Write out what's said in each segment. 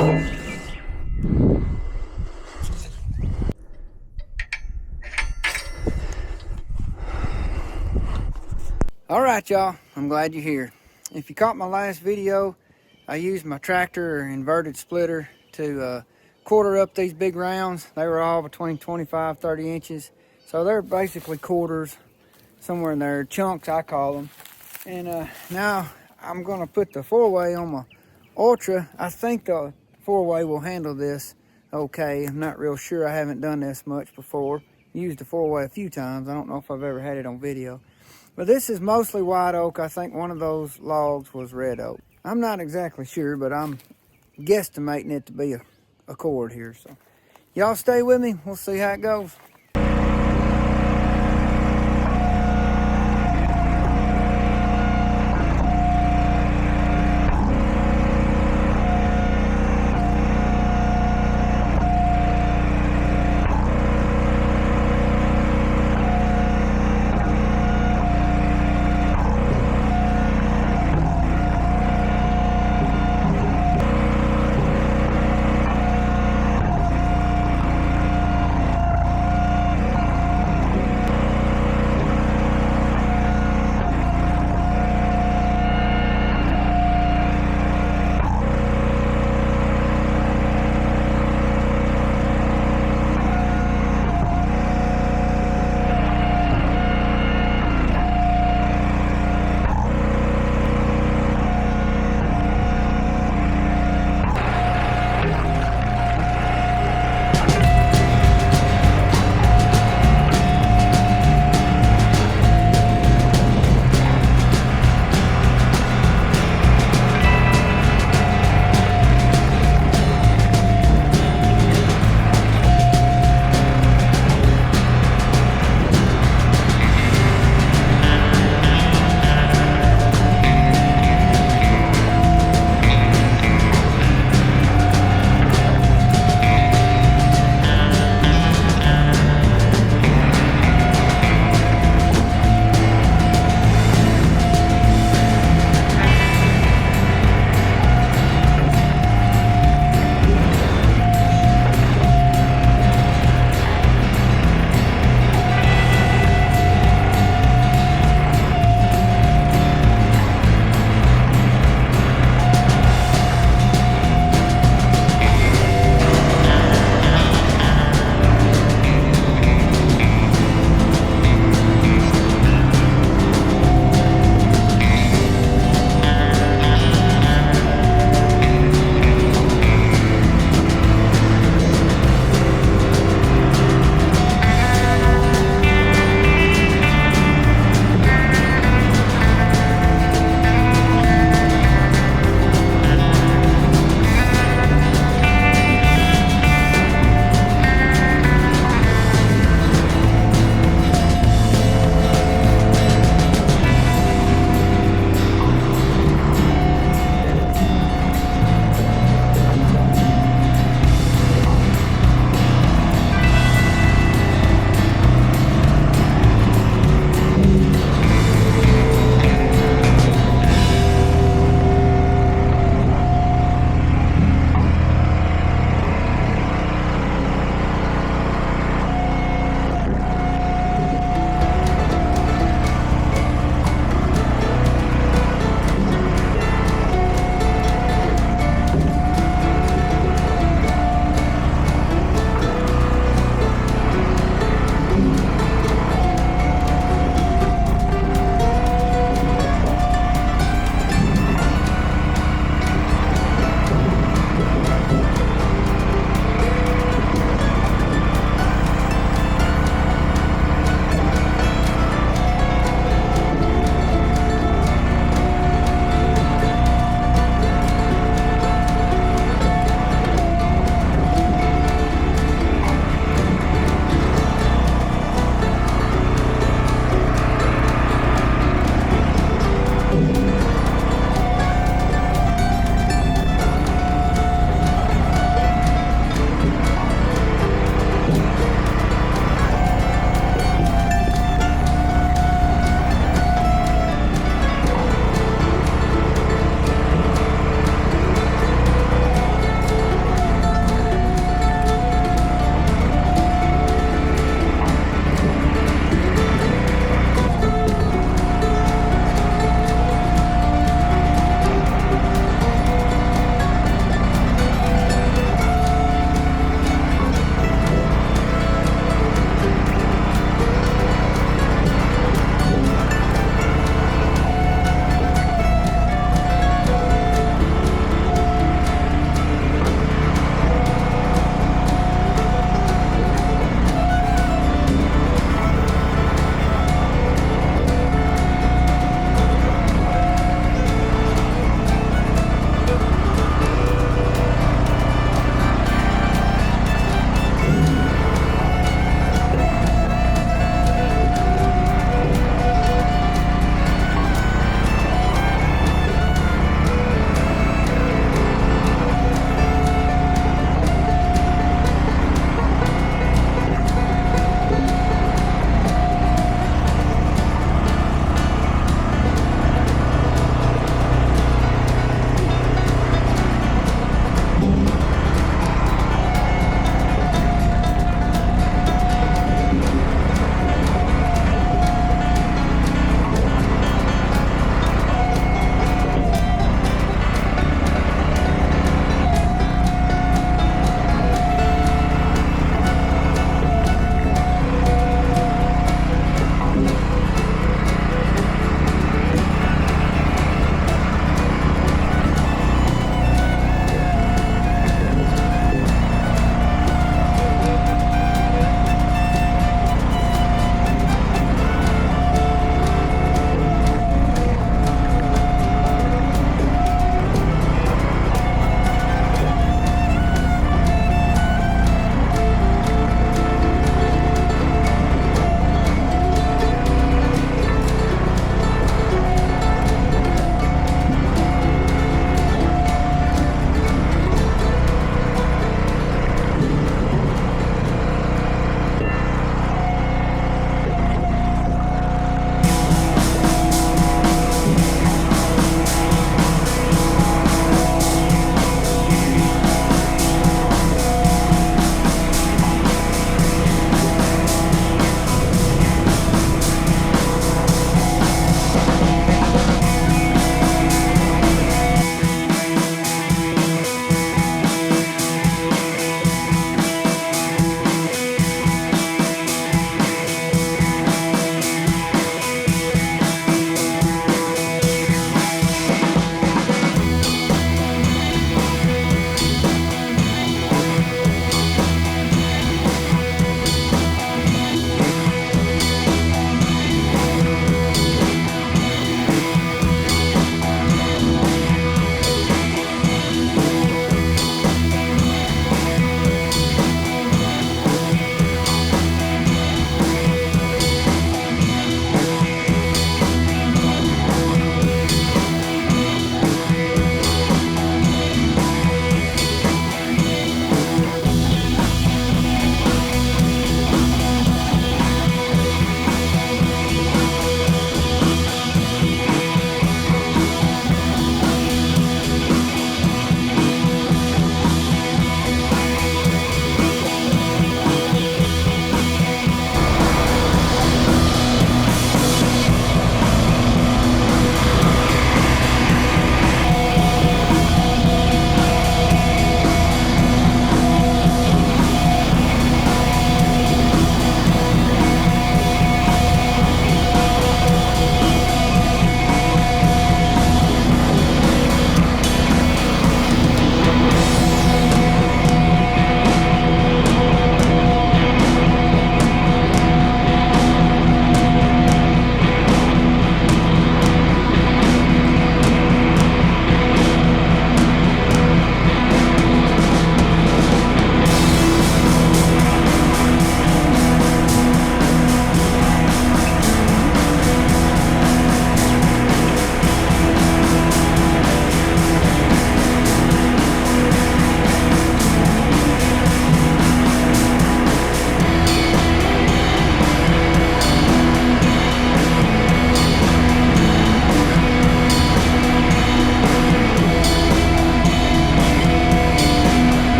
All right, y'all, I'm glad you're here. If you caught my last video, I used my tractor or inverted splitter to quarter up these big rounds. They were all between 25, 30 inches. So they're basically quarters, somewhere in there, chunks I call them. And now I'm gonna put the 4-way on my Ultra. I think the 4-way will handle this okay. I'm not real sure, I haven't done this much before. Used the 4-way a few times. I don't know if I've ever had it on video. But this is mostly white oak. I think one of those logs was red oak. I'm not exactly sure, but I'm guesstimating it to be a cord here. So y'all stay with me. We'll see how it goes.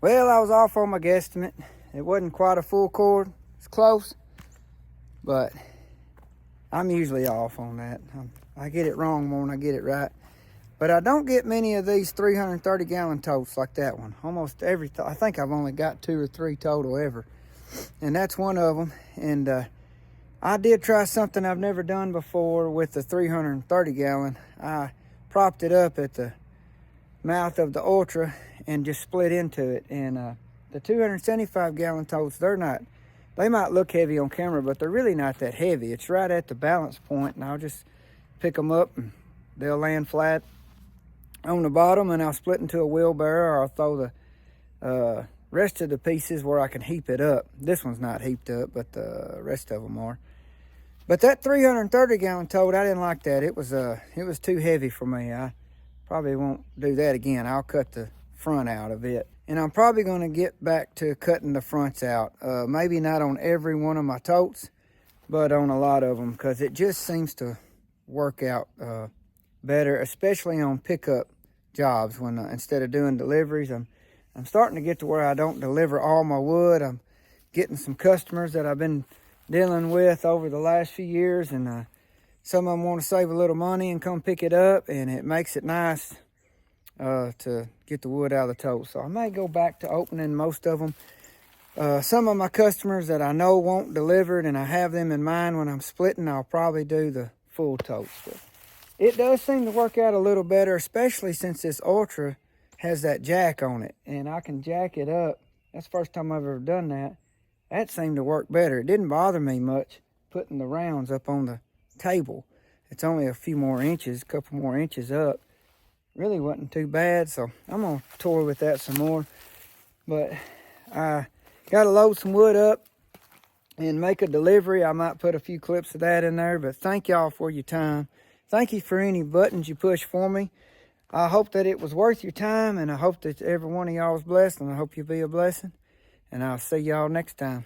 Well, I was off on my guesstimate. It wasn't quite a full cord. It's close, but I'm usually off on that. I get it wrong more than I get it right. But I don't get many of these 330-gallon totes like that one. Almost every, I think I've only got 2 or 3 total ever. And that's one of them. And I did try something I've never done before with the 330-gallon. I propped it up at the mouth of the Ultra and just split into it. And the 275-gallon totes, they might look heavy on camera, but they're really not that heavy. It's right at the balance point, and I'll just pick them up and they'll land flat on the bottom, and I'll split into a wheelbarrow, or I'll throw the rest of the pieces where I can heap it up. This one's not heaped up, but the rest of them are. But that 330-gallon tote, I didn't like that. It was too heavy for me. I probably won't do that again. I'll cut the front out of it. And I'm probably going to get back to cutting the fronts out. Maybe not on every one of my totes, but on a lot of them, because it just seems to work out better, especially on pickup jobs. When instead of doing deliveries, I'm starting to get to where I don't deliver all my wood. I'm getting some customers that I've been dealing with over the last few years, and some of them want to save a little money and come pick it up, and it makes it nice to get the wood out of the tote. So I may go back to opening most of them. Some of my customers that I know won't deliver it, and I have them in mind when I'm splitting, I'll probably do the full totes. But it does seem to work out a little better, especially since this Ultra has that jack on it, and I can jack it up. That's the first time I've ever done that. That seemed to work better. It didn't bother me much putting the rounds up on the table. It's only a few more inches, a couple more inches up. Really wasn't too bad, so I'm gonna toy with that some more. But I gotta load some wood up and make a delivery. I might put a few clips of that in there, but thank y'all for your time. Thank you for any buttons you push for me. I hope that it was worth your time, and I hope that every one of y'all is blessed, and I hope you'll be a blessing. And I'll see y'all next time.